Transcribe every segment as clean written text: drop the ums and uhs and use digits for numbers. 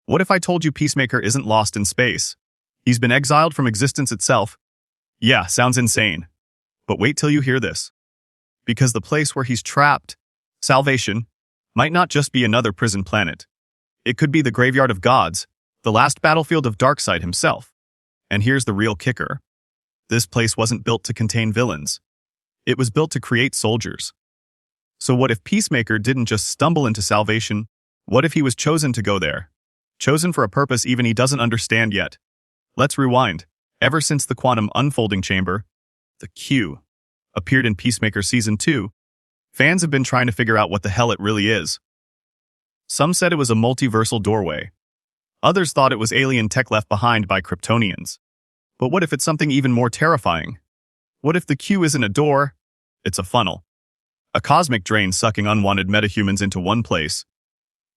What if I told you Peacemaker isn't lost in space? He's been exiled from existence itself. Yeah, sounds insane. But wait till you hear this. Because the place where he's trapped, Salvation, might not just be another prison planet. It could be the graveyard of gods, the last battlefield of Darkseid himself. And here's the real kicker. This place wasn't built to contain villains. It was built to create soldiers. So what if Peacemaker didn't just stumble into Salvation? What if he was chosen to go there? Chosen for a purpose even he doesn't understand yet. Let's rewind. Ever since the quantum unfolding chamber, the Q, appeared in Peacemaker Season 2, fans have been trying to figure out what the hell it really is. Some said it was a multiversal doorway. Others thought it was alien tech left behind by Kryptonians. But what if it's something even more terrifying? What if the Q isn't a door? It's a funnel. A cosmic drain sucking unwanted metahumans into one place.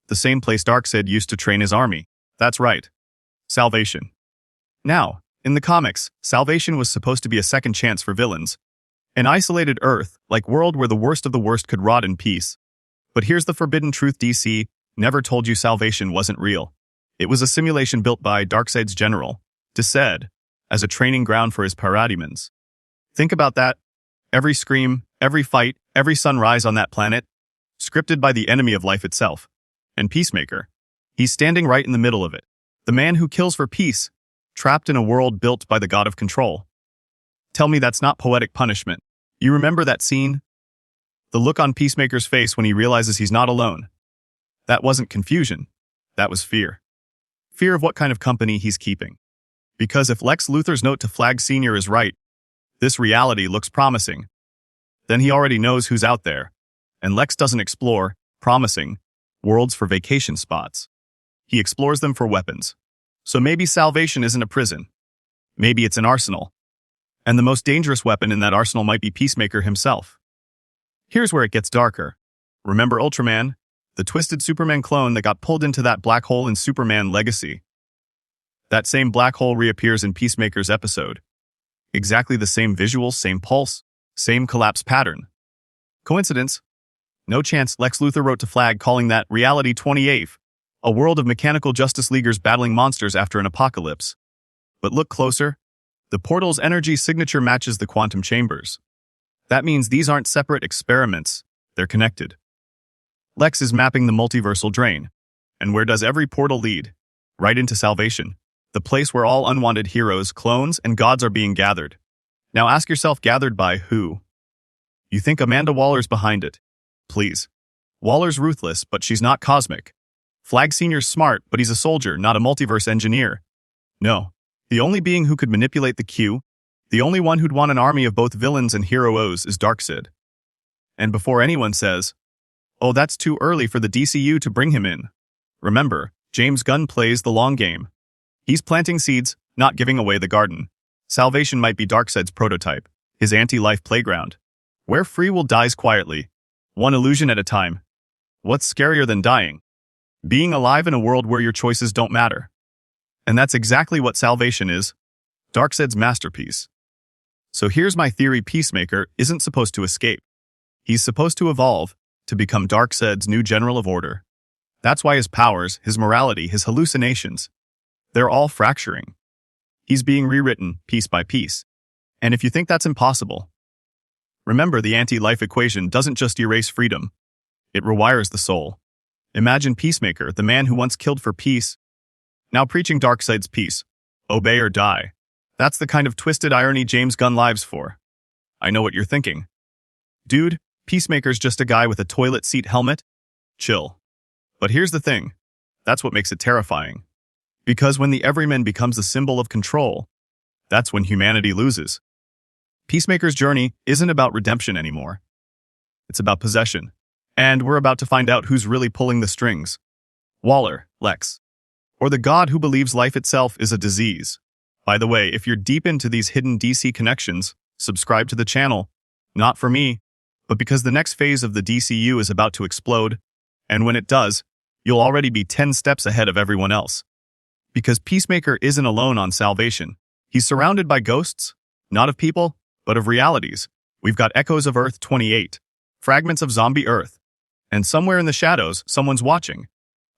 The same place Darkseid used to train his army. That's right. Salvation. Now, in the comics, Salvation was supposed to be a second chance for villains. An isolated Earth-like world where the worst of the worst could rot in peace. But here's the forbidden truth: DC never told you Salvation wasn't real. It was a simulation built by Darkseid's general, Darkseid, as a training ground for his parademons. Think about that. Every scream, every fight, every sunrise on that planet, scripted by the enemy of life itself. And Peacemaker, he's standing right in the middle of it. The man who kills for peace, trapped in a world built by the god of control. Tell me that's not poetic punishment. You remember that scene? The look on Peacemaker's face when he realizes he's not alone. That wasn't confusion. That was fear. Fear of what kind of company he's keeping. Because if Lex Luthor's note to Flag Sr. is right, this reality looks promising. Then he already knows who's out there. And Lex doesn't explore, promising, worlds for vacation spots. He explores them for weapons. So maybe Salvation isn't a prison. Maybe it's an arsenal. And the most dangerous weapon in that arsenal might be Peacemaker himself. Here's where it gets darker. Remember Ultraman, the twisted Superman clone that got pulled into that black hole in Superman Legacy? That same black hole reappears in Peacemaker's episode. Exactly the same visuals, same pulse, same collapse pattern. Coincidence? No chance. Lex Luthor wrote to Flag calling that Reality 28, a world of mechanical Justice Leaguers battling monsters after an apocalypse. But look closer. The portal's energy signature matches the quantum chambers. That means these aren't separate experiments, they're connected. Lex is mapping the multiversal drain. And where does every portal lead? Right into Salvation, the place where all unwanted heroes, clones, and gods are being gathered. Now ask yourself, gathered by who? You think Amanda Waller's behind it? Please. Waller's ruthless, but she's not cosmic. Flag Sr.'s smart, but he's a soldier, not a multiverse engineer. No. The only being who could manipulate the Q, the only one who'd want an army of both villains and heroes is Darkseid. And before anyone says, oh, that's too early for the DCU to bring him in, remember, James Gunn plays the long game. He's planting seeds, not giving away the garden. Salvation might be Darkseid's prototype, his anti-life playground, where free will dies quietly, one illusion at a time. What's scarier than dying? Being alive in a world where your choices don't matter. And that's exactly what Salvation is, Darkseid's masterpiece. So here's my theory: Peacemaker isn't supposed to escape. He's supposed to evolve, to become Darkseid's new general of order. That's why his powers, his morality, his hallucinations, they're all fracturing. He's being rewritten, piece by piece. And if you think that's impossible, remember the anti-life equation doesn't just erase freedom, it rewires the soul. Imagine Peacemaker, the man who once killed for peace, now preaching Darkseid's peace. Obey or die. That's the kind of twisted irony James Gunn lives for. I know what you're thinking. Dude, Peacemaker's just a guy with a toilet seat helmet? Chill. But here's the thing. That's what makes it terrifying. Because when the everyman becomes a symbol of control, that's when humanity loses. Peacemaker's journey isn't about redemption anymore. It's about possession. And we're about to find out who's really pulling the strings. Waller, Lex, or the god who believes life itself is a disease. By the way, if you're deep into these hidden DC connections, subscribe to the channel. Not for me, but because the next phase of the DCU is about to explode, and when it does, you'll already be 10 steps ahead of everyone else. Because Peacemaker isn't alone on Salvation. He's surrounded by ghosts, not of people, but of realities. We've got echoes of Earth 28, fragments of zombie Earth, and somewhere in the shadows, someone's watching.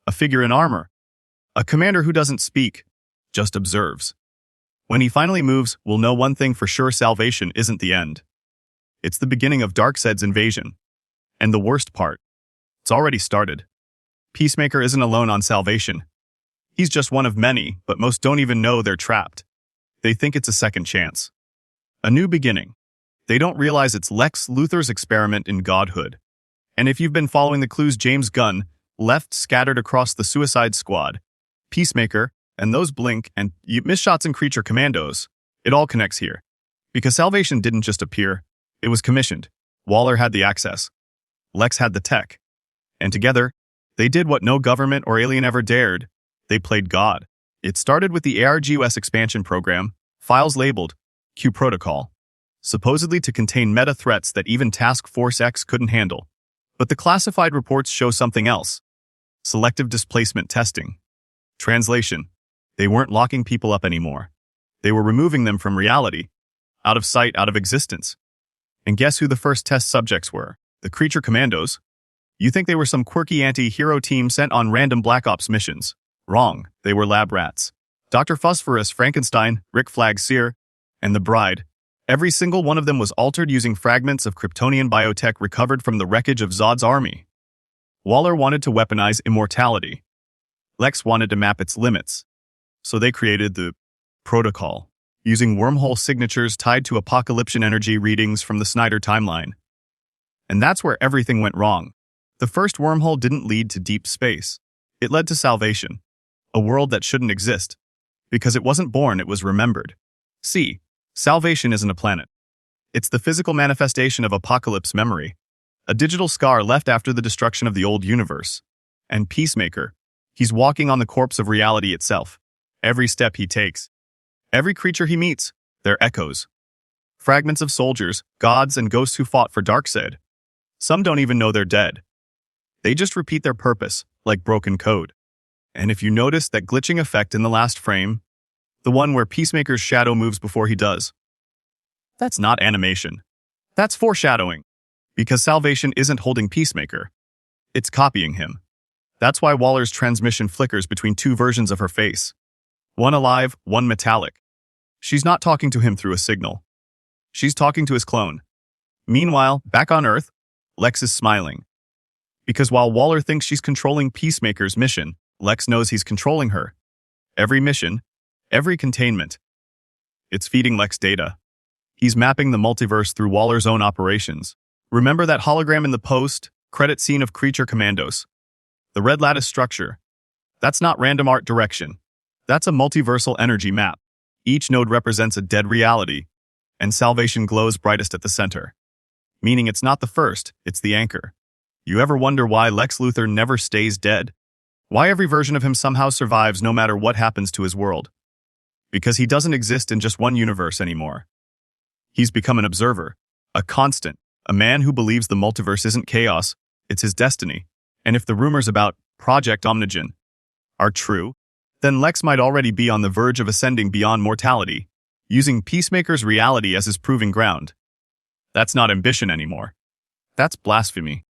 A figure in armor. A commander who doesn't speak, just observes. When he finally moves, we'll know one thing for sure: salvation isn't the end. It's the beginning of Darkseid's invasion. And the worst part, it's already started. Peacemaker isn't alone on salvation. He's just one of many, but most don't even know they're trapped. They think it's a second chance. A new beginning. They don't realize it's Lex Luthor's experiment in godhood. And if you've been following the clues James Gunn left scattered across the Suicide Squad, Peacemaker, and those Blink and miss shots and creature commandos, it all connects here. Because salvation didn't just appear, it was commissioned. Waller had the access. Lex had the tech. And together, they did what no government or alien ever dared. They played God. It started with the ARGUS expansion program, files labeled Q Protocol, supposedly to contain meta threats that even Task Force X couldn't handle. But the classified reports show something else. Selective displacement testing. Translation: they weren't locking people up anymore. They were removing them from reality, out of sight, out of existence. And guess who the first test subjects were? The creature commandos. You think they were some quirky anti-hero team sent on random Black Ops missions? Wrong, they were lab rats. Dr. Phosphorus, Frankenstein, Rick Flag Seer, and the Bride. Every single one of them was altered using fragments of Kryptonian biotech recovered from the wreckage of Zod's army. Waller wanted to weaponize immortality. Lex wanted to map its limits. So they created the Protocol, using wormhole signatures tied to apocalyptic energy readings from the Snyder timeline. And that's where everything went wrong. The first wormhole didn't lead to deep space. It led to salvation, a world that shouldn't exist. Because it wasn't born, it was remembered. See, salvation isn't a planet. It's the physical manifestation of Apocalypse memory, a digital scar left after the destruction of the old universe. And Peacemaker, he's walking on the corpse of reality itself. Every step he takes, every creature he meets, they're echoes. Fragments of soldiers, gods, and ghosts who fought for Darkseid. Some don't even know they're dead. They just repeat their purpose, like broken code. And if you notice that glitching effect in the last frame, the one where Peacemaker's shadow moves before he does, that's not animation. That's foreshadowing. Because salvation isn't holding Peacemaker. It's copying him. That's why Waller's transmission flickers between two versions of her face. One alive, one metallic. She's not talking to him through a signal. She's talking to his clone. Meanwhile, back on Earth, Lex is smiling. Because while Waller thinks she's controlling Peacemaker's mission, Lex knows he's controlling her. Every mission, every containment. It's feeding Lex data. He's mapping the multiverse through Waller's own operations. Remember that hologram in the post-credit scene of Creature Commandos? The red lattice structure. That's not random art direction. That's a multiversal energy map. Each node represents a dead reality, and salvation glows brightest at the center. Meaning it's not the first, it's the anchor. You ever wonder why Lex Luthor never stays dead? Why every version of him somehow survives no matter what happens to his world? Because he doesn't exist in just one universe anymore. He's become an observer, a constant, a man who believes the multiverse isn't chaos, it's his destiny. And if the rumors about Project Omnigen are true, then Lex might already be on the verge of ascending beyond mortality, using Peacemaker's reality as his proving ground. That's not ambition anymore. That's blasphemy.